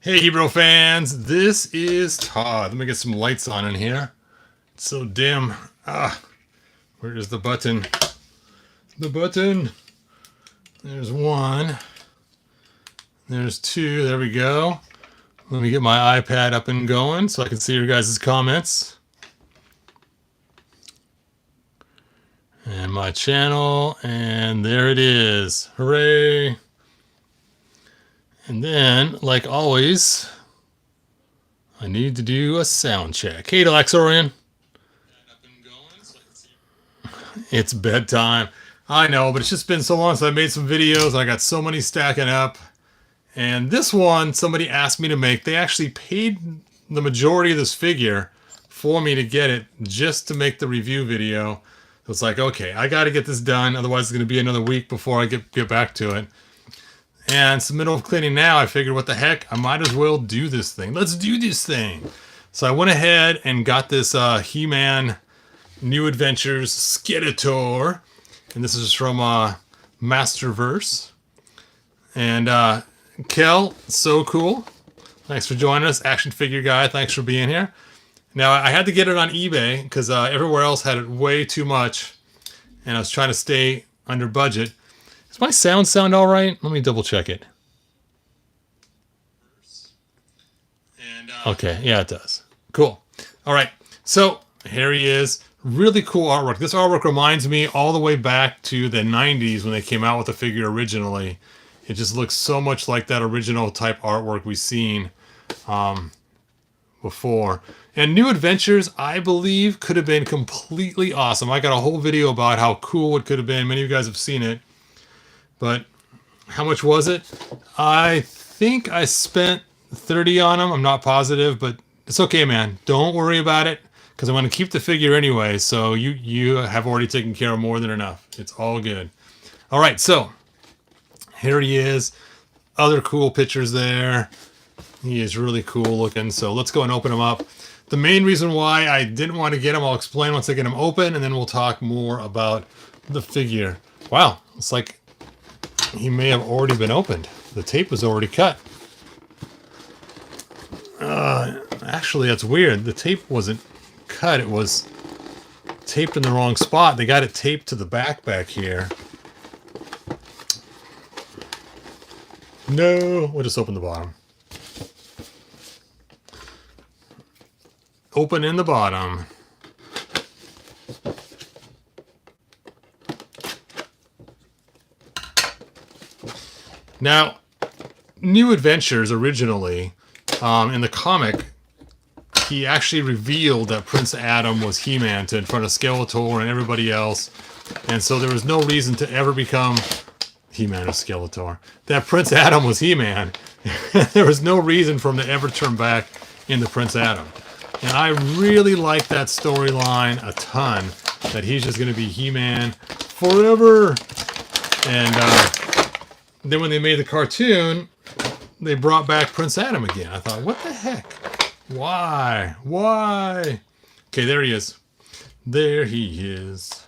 Hey Hebrew fans, this is Todd. Let me get some lights on in here. It's so dim. Where is the button? The button. There's one. There's two. There we go. Let me get my iPad up and going so I can see your guys' comments. And my channel, and there it is. Hooray! And then, like always, I need to do a sound check. Hey, Delaxorian. It's bedtime. I know, but it's just been so long since I made some videos. I got so many stacking up. And this one, somebody asked me to make. They actually paid the majority of this figure for me to get it just to make the review video. So it's like, okay, I got to get this done. Otherwise, it's going to be another week before I get back to it. And it's the middle of cleaning now. I figured, what the heck? I might as well do this thing. Let's do this thing. So I went ahead and got this He-Man New Adventures Skeletor. And this is from Masterverse. And Kel, so cool. Thanks for joining us. Action figure guy, thanks for being here. Now, I had to get it on eBay because everywhere else had it way too much. And I was trying to stay under budget. Does my sound all right? Let me double check it. Okay, yeah, it does. Cool. All right, so here he is. Really cool artwork. This artwork reminds me all the way back to the 90s when they came out with the figure originally. It just looks so much like that original type artwork we've seen before. And New Adventures, I believe, could have been completely awesome. I got a whole video about how cool it could have been. Many of you guys have seen it. But how much was it? I think I spent 30 on them. I'm not positive, but it's okay, man. Don't worry about it because I'm going to keep the figure anyway. So you have already taken care of more than enough. It's all good. All right, so here he is. Other cool pictures there. He is really cool looking. So let's go and open him up. The main reason why I didn't want to get him, I'll explain once I get him open, and then we'll talk more about the figure. Wow, it's like he may have already been opened. The tape was already cut. Actually, that's weird. The tape wasn't cut. It was taped in the wrong spot. They got it taped to the back here. No, we'll just open the bottom. Open in the bottom. Now, New Adventures originally, in the comic, he actually revealed that Prince Adam was He-Man in front of Skeletor and everybody else. And so there was no reason to ever become He-Man or Skeletor. That Prince Adam was He-Man. There was no reason for him to ever turn back into Prince Adam. And I really like that storyline a ton, that he's just going to be He-Man forever. And then when they made the cartoon, they brought back Prince Adam again. I thought, what the heck? Why? Why? Okay, there he is. There he is.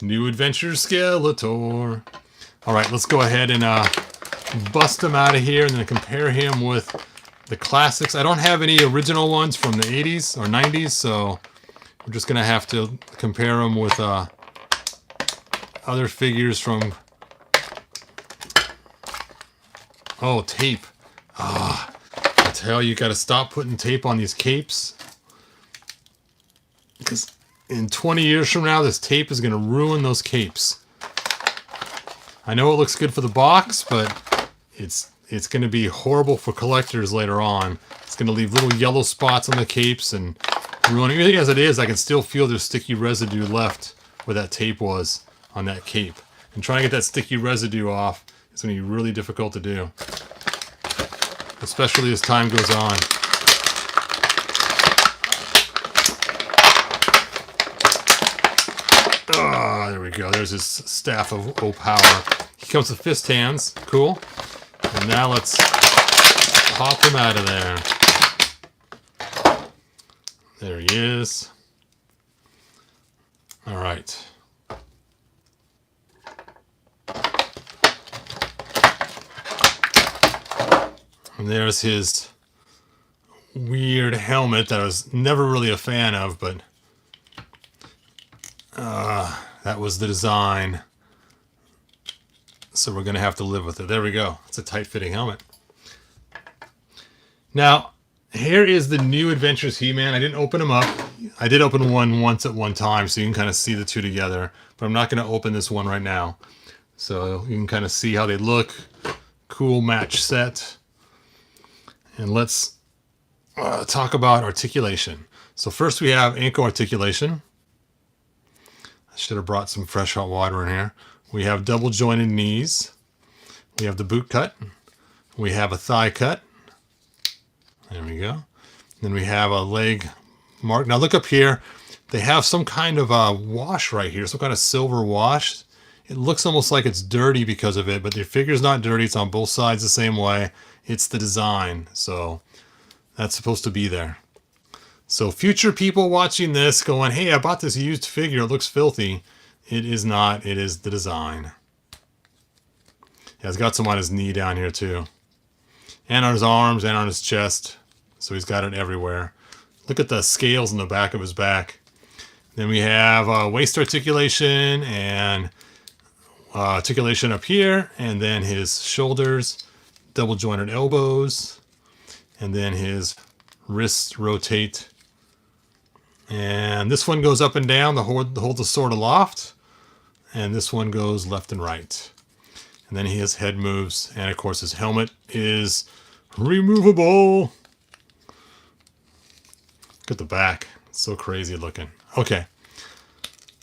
New Adventures Skeletor. All right, let's go ahead and bust him out of here and then compare him with the classics. I don't have any original ones from the 80s or 90s, so we're just going to have to compare them with other figures from... Oh, tape. I tell you, got to stop putting tape on these capes. Because in 20 years from now, this tape is going to ruin those capes. I know it looks good for the box, but it's going to be horrible for collectors later on. It's going to leave little yellow spots on the capes and ruin everything. As it is, I can still feel there's sticky residue left where that tape was on that cape. And trying to get that sticky residue off, it's going to be really difficult to do, especially as time goes on. There we go. There's his staff of power. He comes with fist hands. Cool. And now let's pop him out of there. There he is. All right. And there's his weird helmet that I was never really a fan of, but that was the design. So we're going to have to live with it. There we go. It's a tight-fitting helmet. Now, here is the New Adventures He-Man. I didn't open them up. I did open one once at one time, so you can kind of see the two together. But I'm not going to open this one right now. So you can kind of see how they look. Cool match set. And let's talk about articulation. So first we have ankle articulation. I should have brought some fresh hot water in here. We have double jointed knees. We have the boot cut. We have a thigh cut. There we go. Then we have a leg mark. Now look up here. They have some kind of a wash right here. Some kind of silver wash. It looks almost like it's dirty because of it, but the figure's not dirty. It's on both sides the same way. It's the design. So that's supposed to be there. So future people watching this going, hey, I bought this used figure. It looks filthy. It is not. It is the design. Yeah, he's got some on his knee down here too. And on his arms and on his chest. So he's got it everywhere. Look at the scales in the back of his back. Then we have waist articulation and articulation up here. And then his shoulders, double jointed elbows. And then his wrists rotate. And this one goes up and down to hold the sword aloft. And this one goes left and right. And then his head moves. And of course his helmet is removable. Look at the back. It's so crazy looking. Okay.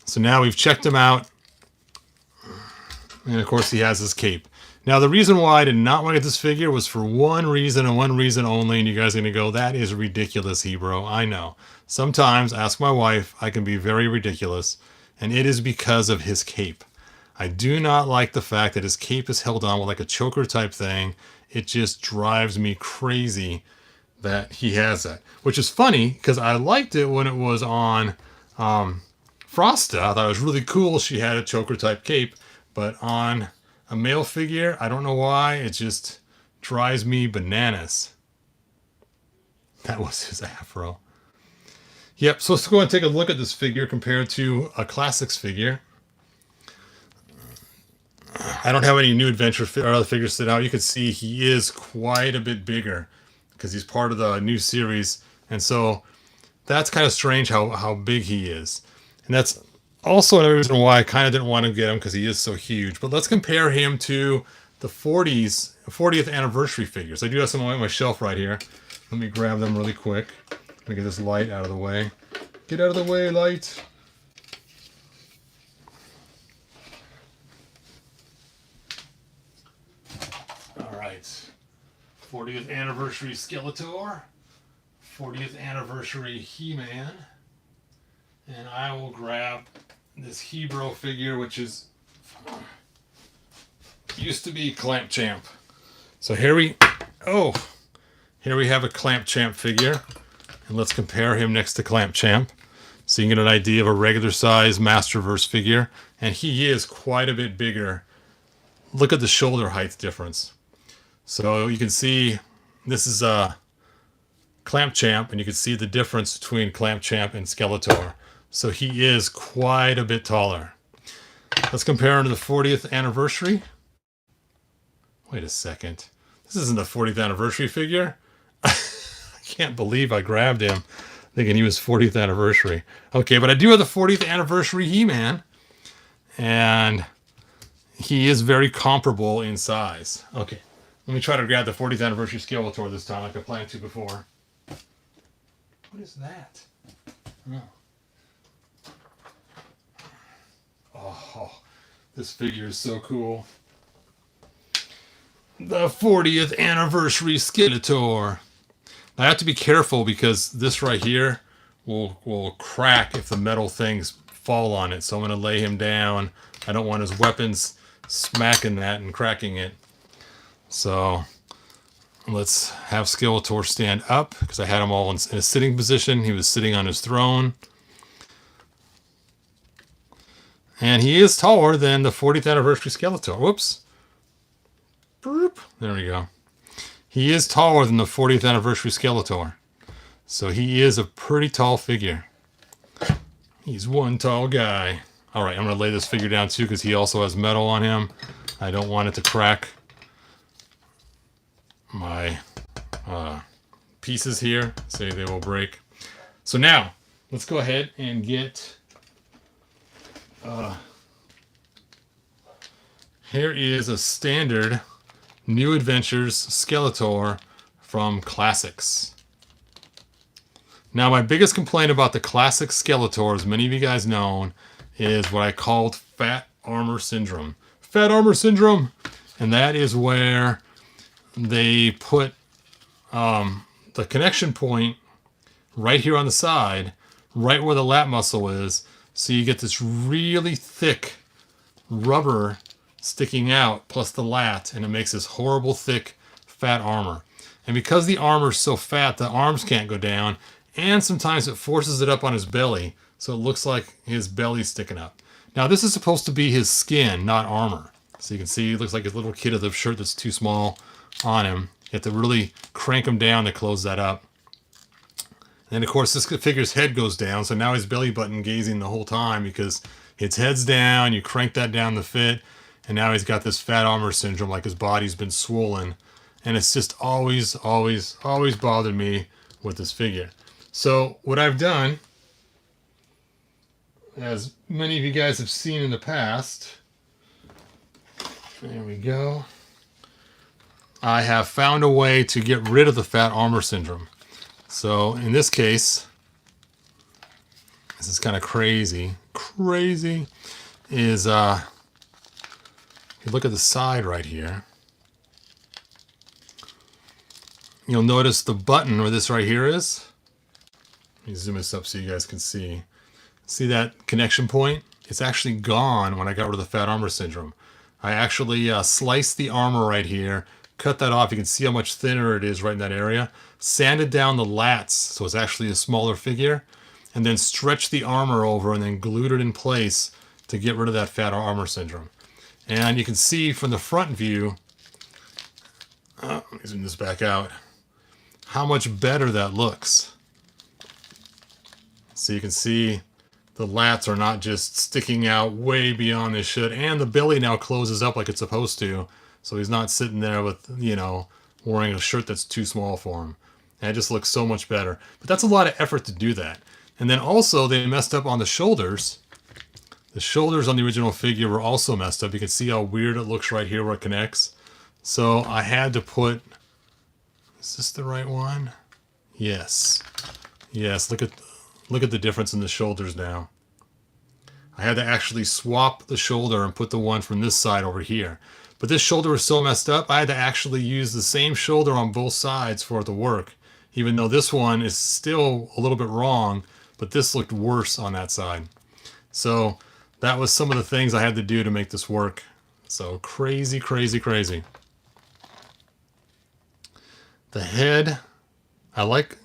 So now we've checked him out. And of course he has his cape. Now the reason why I did not want to get this figure was for one reason and one reason only. And you guys are going to go, that is ridiculous, Hebro. I know. Sometimes, ask my wife, I can be very ridiculous. And it is because of his cape. I do not like the fact that his cape is held on with like a choker type thing. It just drives me crazy that he has that. Which is funny, because I liked it when it was on Frosta. I thought it was really cool she had a choker type cape. But on a male figure, I don't know why, it just drives me bananas. That was his afro. Yep, so let's go and take a look at this figure compared to a Classics figure. I don't have any New Adventure or other figures sit out. You can see he is quite a bit bigger because he's part of the new series. And so that's kind of strange how big he is. And that's also another reason why I kind of didn't want to get him, because he is so huge. But let's compare him to the 40th anniversary figures. I do have some on my shelf right here. Let me grab them really quick. Let me get this light out of the way. Get out of the way, light. All right. 40th anniversary Skeletor. 40th anniversary He-Man. And I will grab this Hebro figure, which is used to be Clamp Champ. So here we have a Clamp Champ figure. And let's compare him next to Clamp Champ, so you can get an idea of a regular size Masterverse figure. And he is quite a bit bigger. Look at the shoulder height difference. So you can see this is a Clamp Champ, and you can see the difference between Clamp Champ and Skeletor. So he is quite a bit taller. Let's compare him to the 40th anniversary. Wait a second. This isn't the 40th anniversary figure. Can't believe I grabbed him thinking he was 40th anniversary. Okay, but I do have the 40th anniversary He-Man, and he is very comparable in size. Okay, let me try to grab the 40th anniversary Skeletor this time like I planned to before. What is that? Oh, this figure is so cool. The 40th anniversary Skeletor. I have to be careful because this right here will crack if the metal things fall on it. So I'm going to lay him down. I don't want his weapons smacking that and cracking it. So let's have Skeletor stand up, because I had him all in a sitting position. He was sitting on his throne. And he is taller than the 40th anniversary Skeletor. Whoops. Boop. There we go. he is taller than the 40th anniversary Skeletor. So he is a pretty tall figure. He's one tall guy. All right, I'm going to lay this figure down too because he also has metal on him. I don't want it to crack my pieces here, so they will break. So now, let's go ahead and get... here is a standard New Adventures Skeletor from Classics. Now, my biggest complaint about the classic Skeletor, as many of you guys know, is what I called Fat Armor Syndrome. Fat Armor Syndrome! And that is where they put the connection point right here on the side, right where the lat muscle is, so you get this really thick rubber sticking out, plus the lat, and it makes this horrible thick fat armor. And because the armor is so fat, the arms can't go down, and sometimes it forces it up on his belly, so it looks like his belly's sticking up. Now this is supposed to be his skin, not armor. So you can see it looks like a little kid with a shirt that's too small on him. You have to really crank him down to close that up. And of course this figure's head goes down, so now his belly button gazing the whole time because his head's down, you crank that down to fit, and now he's got this fat armor syndrome, like his body's been swollen. And it's just always bothered me with this figure. So what I've done, as many of you guys have seen in the past, there we go, I have found a way to get rid of the fat armor syndrome. So in this case, this is kind of crazy, is if you look at the side right here, you'll notice the button where this right here is. Let me zoom this up so you guys can see. See that connection point? It's actually gone when I got rid of the fat armor syndrome. I actually sliced the armor right here, cut that off. You can see how much thinner it is right in that area. Sanded down the lats so it's actually a smaller figure, and then stretched the armor over and then glued it in place to get rid of that fat armor syndrome. And you can see from the front view, let me zoom this back out, how much better that looks. So you can see the lats are not just sticking out way beyond they should, and the belly now closes up like it's supposed to, so he's not sitting there with, you know, wearing a shirt that's too small for him. And it just looks so much better. But that's a lot of effort to do that. And then also they messed up on the shoulders. The shoulders on the original figure were also messed up. You can see how weird it looks right here where it connects. So I had to put, is this the right one? Yes. Yes, look at the difference in the shoulders now. I had to actually swap the shoulder and put the one from this side over here. But this shoulder was so messed up, I had to actually use the same shoulder on both sides for it to work. Even though this one is still a little bit wrong, but this looked worse on that side. So that was some of the things I had to do to make this work. So crazy. The head, I like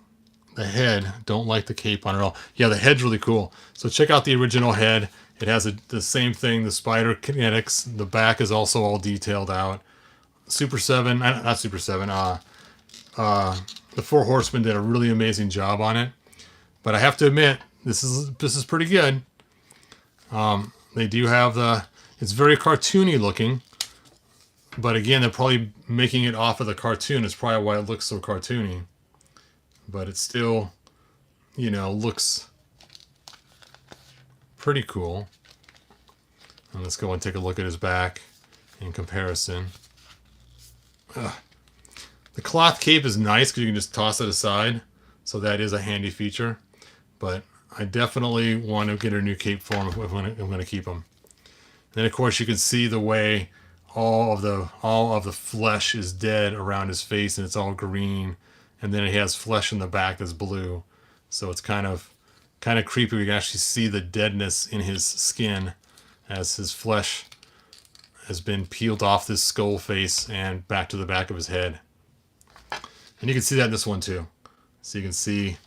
the head, don't like the cape on it at all. Yeah, the head's really cool. So check out the original head. It has the same thing, the spider kinetics. The back is also all detailed out. Super 7, not Super 7, the Four Horsemen did a really amazing job on it. But I have to admit, this is pretty good. They do have it's very cartoony looking. But again, they're probably making it off of the cartoon. It's probably why it looks so cartoony. But it still, you know, looks pretty cool. And let's go and take a look at his back in comparison. Ugh. The cloth cape is nice because you can just toss it aside. So that is a handy feature. But I definitely want to get a new cape for him if I'm going to keep him. Then of course you can see the way all of the flesh is dead around his face, and it's all green. And then he has flesh in the back that's blue. So it's kind of creepy. We can actually see the deadness in his skin as his flesh has been peeled off this skull face and back to the back of his head. And you can see that in this one too. So you can see, of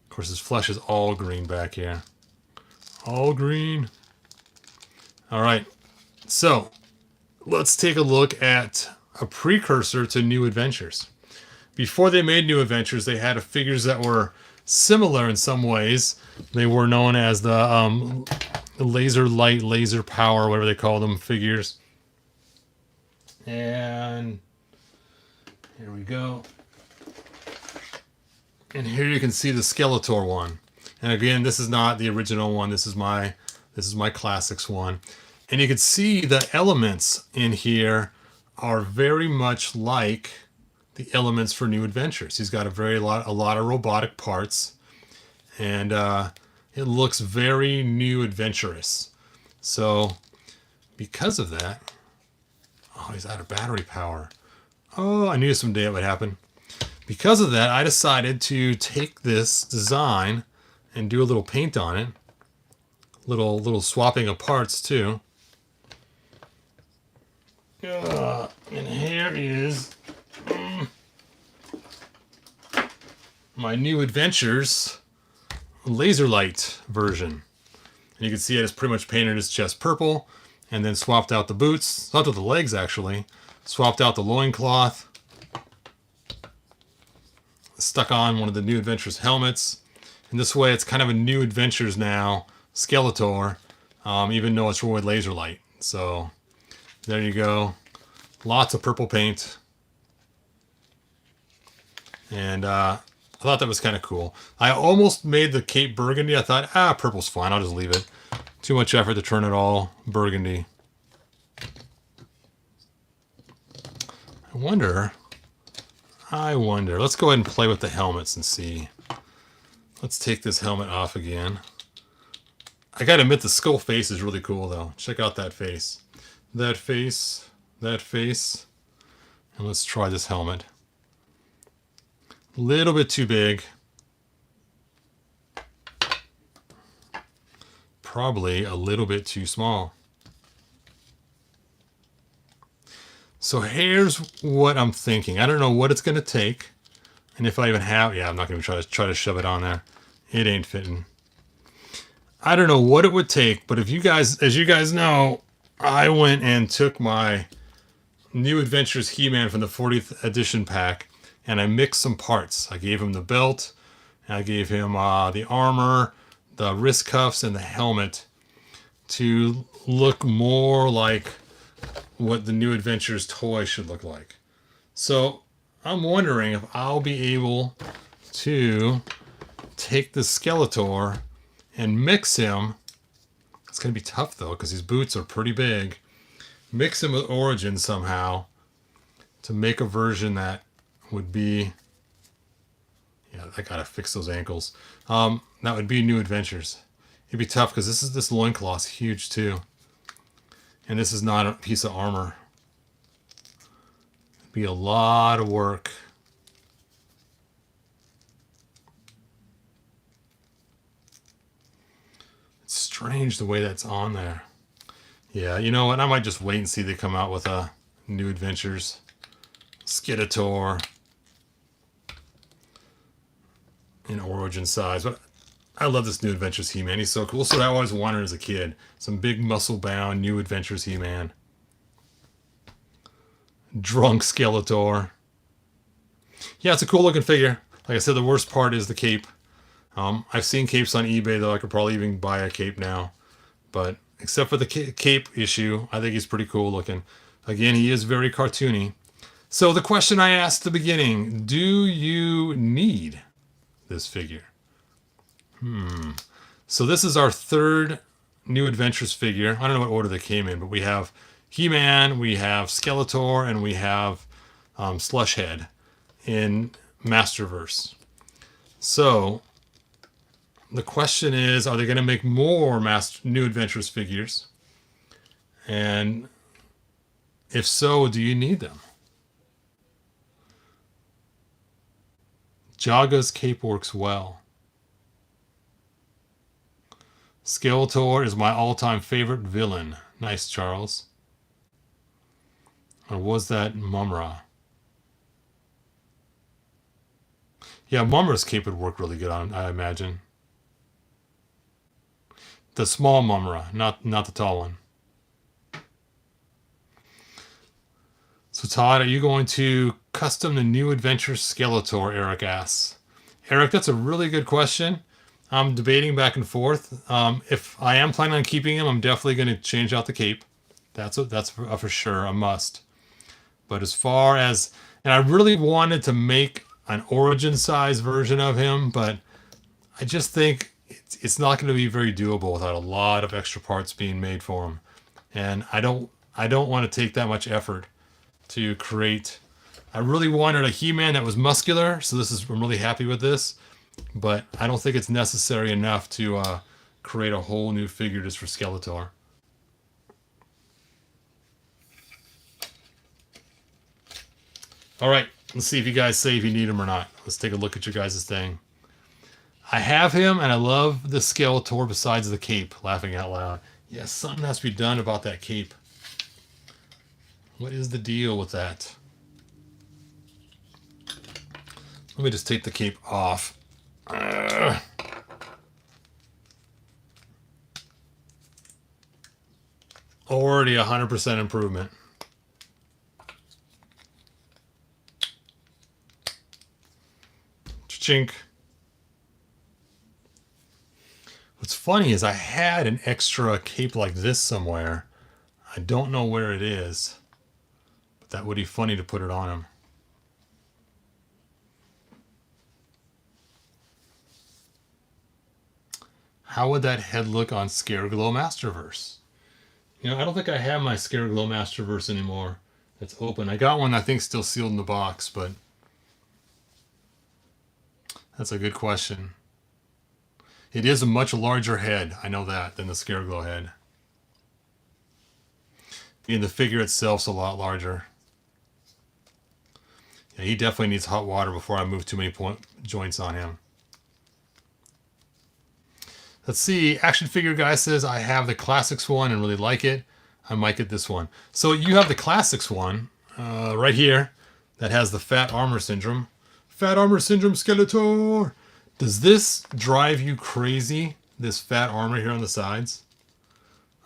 course, his flesh is all green back here. All green. All right. So let's take a look at a precursor to New Adventures. Before they made New Adventures, they had figures that were similar in some ways. They were known as the laser light, laser power, whatever they call them, figures. And here we go. And here you can see the Skeletor one. And again, this is not the original one. This is my classics one. And you can see the elements in here are very much like the elements for New Adventures. He's got a lot of robotic parts, and it looks very New Adventurous. So because of that, oh, he's out of battery power. Oh, I knew someday it would happen. Because of that, I decided to take this design and do a little paint on it. Little swapping of parts too. And here is my New Adventures laser light version. And you can see it is pretty much painted his chest purple, and then swapped out the boots, swapped out the legs actually, swapped out the loincloth, stuck on one of the New Adventures helmets. And this way it's kind of a New Adventures now Skeletor, even though it's with laser light. So there you go. Lots of purple paint. And I thought that was kind of cool. I almost made the cape burgundy. I thought, purple's fine. I'll just leave it. Too much effort to turn it all burgundy. I wonder. Let's go ahead and play with the helmets and see. Let's take this helmet off again. I gotta admit, the skull face is really cool, though. Check out that face. That face. That face. And let's try this helmet. Little bit too big. Probably a little bit too small. So here's what I'm thinking. I don't know what it's going to take. And if I even have... Yeah, I'm not going to try to shove it on there. It ain't fitting. I don't know what it would take, but if you guys, as you guys know, I went and took my New Adventures He-Man from the 40th edition pack, and I mixed some parts. I gave him the belt, and I gave him the armor, the wrist cuffs, and the helmet to look more like what the New Adventures toy should look like. So I'm wondering if I'll be able to take the Skeletor and mix him. It's going to be tough though, because his boots are pretty big. Mix him with Origin somehow to make a version that would be... Yeah, I gotta fix those ankles. That would be New Adventures. It'd be tough because this loincloth's huge too. And this is not a piece of armor. It'd be a lot of work. It's strange the way that's on there. Yeah, you know what? I might just wait and see they come out with a New Adventures Skeletor in Origin size. But I love this New Adventures He-Man. He's so cool. So I always wanted as a kid. Some big muscle-bound New Adventures He-Man. Drunk Skeletor. Yeah, it's a cool-looking figure. Like I said, the worst part is the cape. I've seen capes on eBay, though. I could probably even buy a cape now. But except for the cape issue, I think he's pretty cool looking. Again, he is very cartoony. So the question I asked at the beginning, do you need this figure? So this is our third New Adventures figure. I don't know what order they came in, but we have He-Man, we have Skeletor, and we have Slushhead in Masterverse. So the question is, are they going to make more New Adventures figures? And if so, do you need them? Jaga's cape works well. Skeletor is my all-time favorite villain. Nice, Charles. Or was that Mumra? Yeah, Mumra's cape would work really good on, I imagine. The small Mumra, not the tall one. So Todd, are you going to custom the New Adventure Skeletor? Eric asks. Eric, that's a really good question. I'm debating back and forth. If I am planning on keeping him, I'm definitely going to change out the cape. That's for sure a must. But as far as, and I really wanted to make an origin size version of him, but I just think it's not going to be very doable without a lot of extra parts being made for him. And I don't want to take that much effort to create. I really wanted a He-Man that was muscular, so I'm really happy with this. But I don't think it's necessary enough to create a whole new figure just for Skeletor. All right, let's see if you guys say if you need him or not. Let's take a look at your guys' thing. I have him, and I love the Skeletor besides the cape, laughing out loud. Yes, something has to be done about that cape. What is the deal with that? Let me just take the cape off. Already 100% improvement. Chink. What's funny is I had an extra cape like this somewhere. I don't know where it is, but that would be funny to put it on him. How would that head look on Scareglow Masterverse? You know, I don't think I have my Scareglow Masterverse anymore. It's open. I got one I think still sealed in the box, but that's a good question. It is a much larger head, I know that, than the Scareglow head. And the figure itself's a lot larger. Yeah, he definitely needs hot water before I move too many joints on him. Let's see, Action Figure Guy says, I have the Classics one and really like it. I might get this one. So you have the Classics one right here that has the Fat Armor Syndrome. Fat Armor Syndrome Skeletor! Does this drive you crazy, this fat armor here on the sides?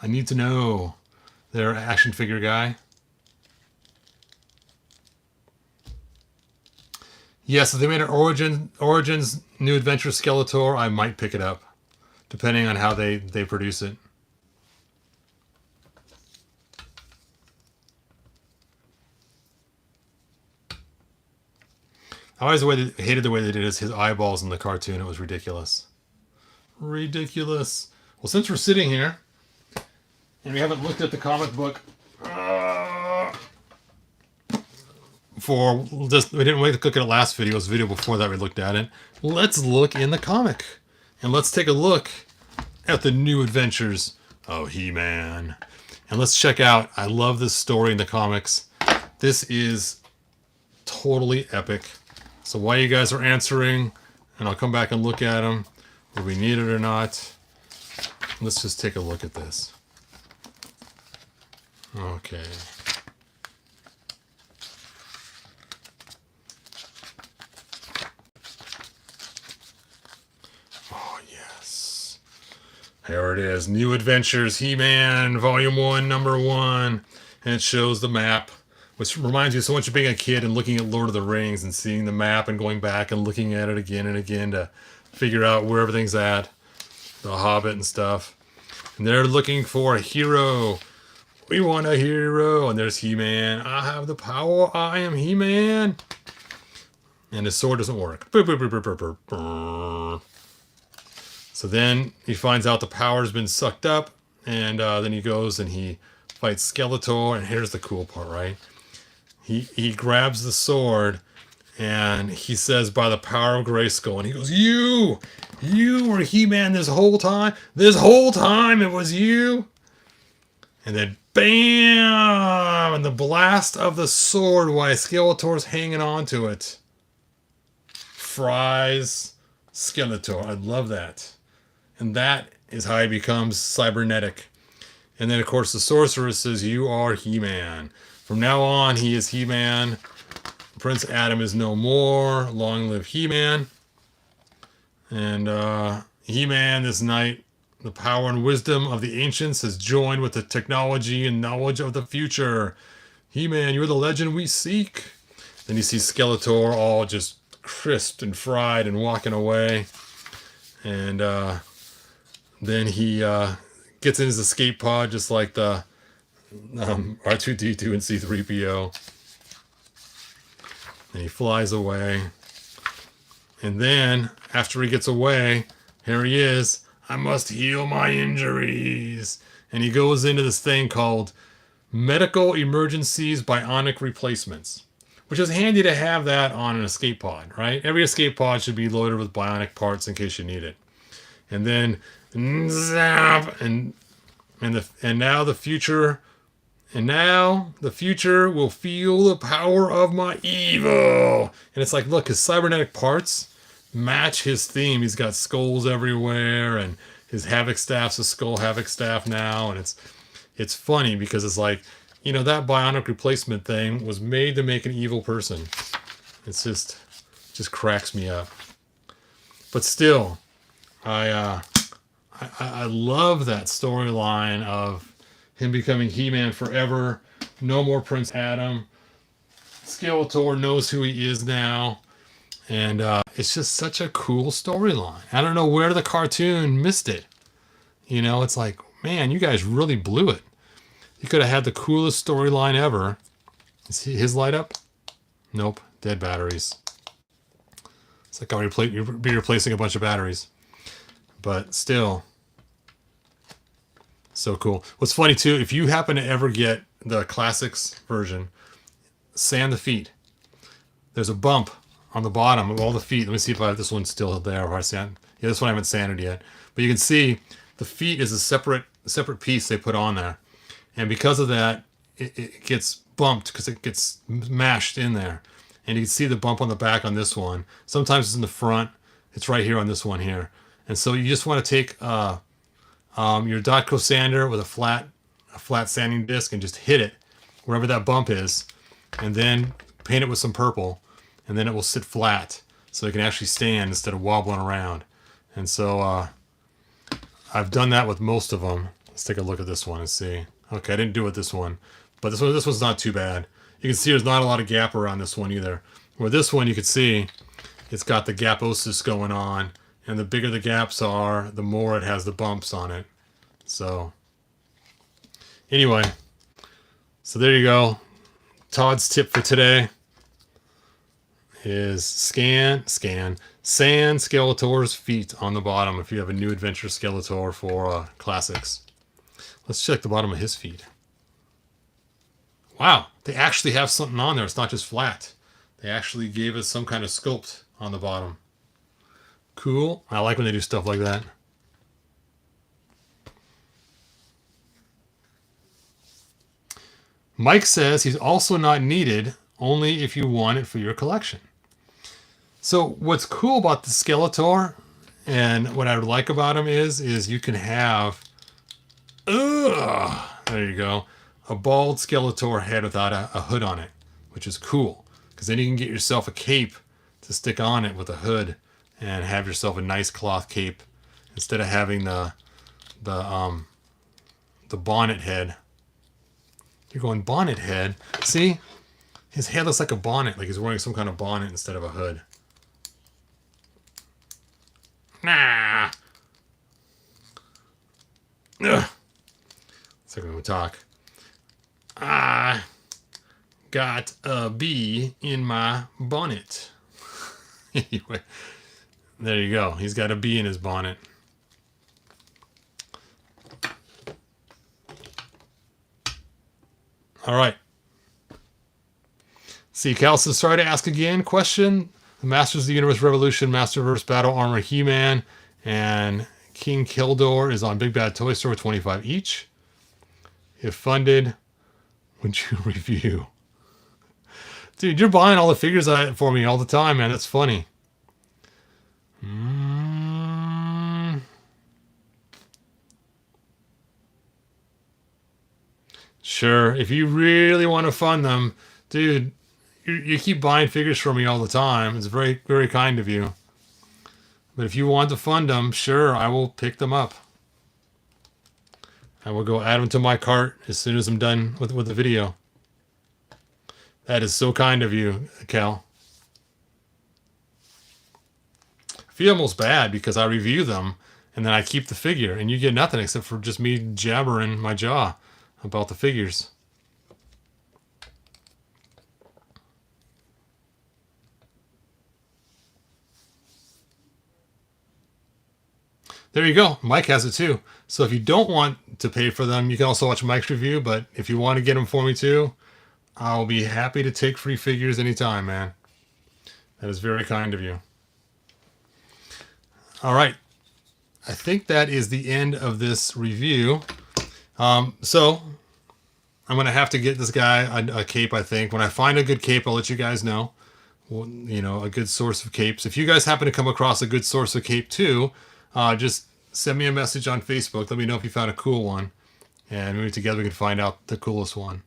I need to know. There, Action Figure Guy. Yes, if they made an Origins New Adventure Skeletor, I might pick it up, depending on how they produce it. I always hated the way they did his eyeballs in the cartoon. It was ridiculous. Ridiculous. Well, since we're sitting here, and we haven't looked at the comic book for this, we didn't wait to look at it last video. It was a video before that we looked at it. Let's look in the comic. And let's take a look at the New Adventures of He-Man. And let's check out, I love this story in the comics. This is totally epic. So while you guys are answering, and I'll come back and look at them, whether we need it or not, let's just take a look at this. Okay. Oh, yes. There it is. New Adventures, He-Man, Volume 1, Number 1. And it shows the map, which reminds you so much of being a kid and looking at Lord of the Rings and seeing the map and going back and looking at it again and again to figure out where everything's at. The Hobbit and stuff. And they're looking for a hero. We want a hero. And there's He-Man. I have the power. I am He-Man. And his sword doesn't work. So then he finds out the power's been sucked up. And then he goes and he fights Skeletor. And here's the cool part, right? He grabs the sword and he says, by the power of Grayskull. And he goes, you were He-Man this whole time? This whole time it was you? And then bam! And the blast of the sword while Skeletor's hanging on to it fries Skeletor. I love that. And that is how he becomes cybernetic. And then, of course, the sorceress says, you are He-Man. From now on, he is He-Man. Prince Adam is no more. Long live He-Man. And He-Man this night, the power and wisdom of the ancients has joined with the technology and knowledge of the future. He-Man, you're the legend we seek. Then you see Skeletor all just crisped and fried and walking away. And then he gets in his escape pod just like the R2-D2 and C-3PO. And he flies away. And then, after he gets away, here he is. I must heal my injuries. And he goes into this thing called Medical Emergencies Bionic Replacements, which is handy to have that on an escape pod, right? Every escape pod should be loaded with bionic parts in case you need it. And then, zap, and now the future will feel the power of my evil. And it's like, look, his cybernetic parts match his theme. He's got skulls everywhere, and his Havoc staff's a skull Havoc staff now. And it's funny because it's like, you know, that bionic replacement thing was made to make an evil person. It's just cracks me up. But still, I love that storyline of him becoming He-Man forever. No more Prince Adam. Skeletor knows who he is now. And it's just such a cool storyline. I don't know where the cartoon missed it. You know, it's like, man, you guys really blew it. You could have had the coolest storyline ever. Is his light up? Nope. Dead batteries. It's like you'd be replacing a bunch of batteries. But still, so cool. What's funny too, if you happen to ever get the classics version, sand the feet. There's a bump on the bottom of all the feet. Let me see if this one's still there. Or I sand. Yeah, this one I haven't sanded yet. But you can see the feet is a separate piece they put on there. And because of that, it gets bumped because it gets mashed in there. And you can see the bump on the back on this one. Sometimes it's in the front. It's right here on this one here. And so you just want to take your Dotco sander with a flat sanding disc and just hit it wherever that bump is. And then paint it with some purple. And then it will sit flat. So it can actually stand instead of wobbling around. And so I've done that with most of them. Let's take a look at this one and see. Okay, I didn't do it with this one. But this one's not too bad. You can see there's not a lot of gap around this one either. Where this one you can see it's got the gaposis going on. And the bigger the gaps are, the more it has the bumps on it. So, anyway. So there you go. Todd's tip for today is sand Skeletor's feet on the bottom if you have a new adventure Skeletor for classics. Let's check the bottom of his feet. Wow, they actually have something on there. It's not just flat. They actually gave us some kind of sculpt on the bottom. Cool. I like when they do stuff like that. Mike says he's also not needed, only if you want it for your collection. So what's cool about the Skeletor, and what I would like about him is you can have, there you go, a bald Skeletor head without a hood on it, which is cool. Because then you can get yourself a cape to stick on it with a hood and have yourself a nice cloth cape instead of having the bonnet head. You're going bonnet head. See? His head looks like a bonnet, like he's wearing some kind of bonnet instead of a hood. Nah. Ugh. Let's see if we talk. I got a bee in my bonnet. Anyway, there you go. He's got a bee in his bonnet. All right. See, Cal says, sorry to ask again. Question. The Masters of the Universe Revolution, Masterverse Battle Armor He-Man, and King Kildor is on Big Bad Toy Store, 25 each. If funded, would you review? Dude, you're buying all the figures for me all the time, man. That's funny. Sure, if you really want to fund them, dude, you keep buying figures for me all the time. It's very, very kind of you. But if you want to fund them, sure, I will pick them up. I will go add them to my cart as soon as I'm done with the video. That is so kind of you, Cal. I feel almost bad because I review them and then I keep the figure and you get nothing except for just me jabbering my jaw about the figures. There you go. Mike has it too. So if you don't want to pay for them, you can also watch Mike's review. But if you want to get them for me too, I'll be happy to take free figures anytime, man. That is very kind of you. All right. I think that is the end of this review. So I'm going to have to get this guy a cape, I think. When I find a good cape, I'll let you guys know. Well, you know, a good source of capes. If you guys happen to come across a good source of cape too, just send me a message on Facebook. Let me know if you found a cool one. And maybe together we can find out the coolest one.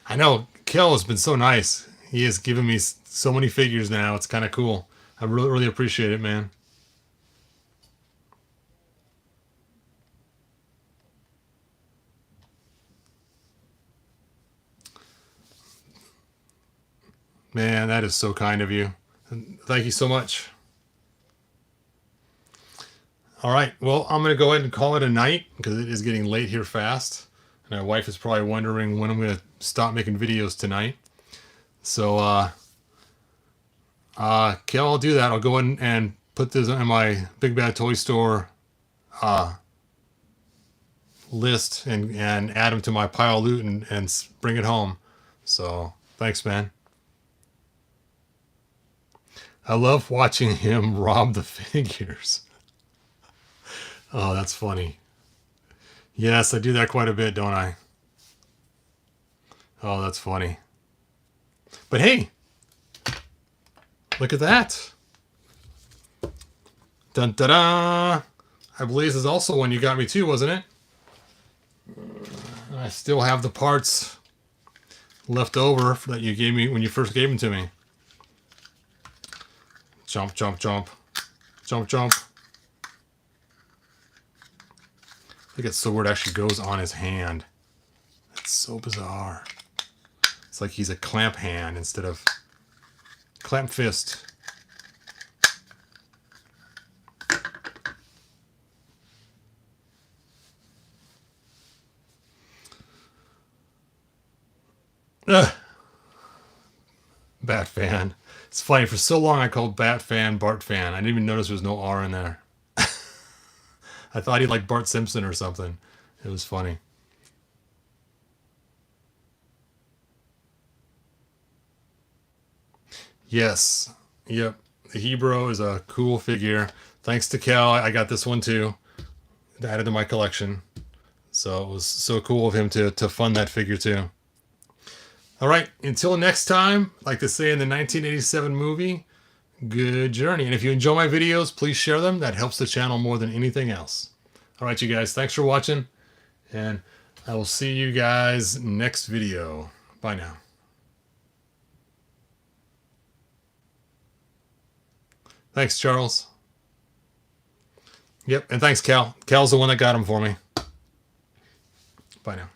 I know, Kel has been so nice. He has given me so many figures now. It's kind of cool. I really, really appreciate it, man. Man, that is so kind of you. Thank you so much. All right. Well, I'm going to go ahead and call it a night because it is getting late here fast. And my wife is probably wondering when I'm going to stop making videos tonight. So, Kel, I'll do that. I'll go in and put this in my Big Bad Toy Store list and add them to my pile of loot and bring it home. So, thanks, man. I love watching him rob the figures. Oh, that's funny. Yes, I do that quite a bit, don't I? Oh, that's funny. But hey, look at that. Dun da da! I believe this is also one you got me too, wasn't it? I still have the parts left over that you gave me when you first gave them to me. Jump, jump, jump. Jump, jump. I think that sword actually goes on his hand. That's so bizarre. It's like he's a clamp hand instead of clamp fist. Ugh. Bat fan. It's funny, for so long I called Bat fan Bart fan. I didn't even notice there was no R in there. I thought he liked Bart Simpson or something. It was funny. Yes. Yep. The Hebrew is a cool figure. Thanks to Cal, I got this one too. Added to my collection. So it was so cool of him to fund that figure too. All right. Until next time, like they say in the 1987 movie, good journey. And if you enjoy my videos, please share them. That helps the channel more than anything else. All right, you guys. Thanks for watching. And I will see you guys next video. Bye now. Thanks, Charles. Yep, and thanks, Cal. Cal's the one that got him for me. Bye now.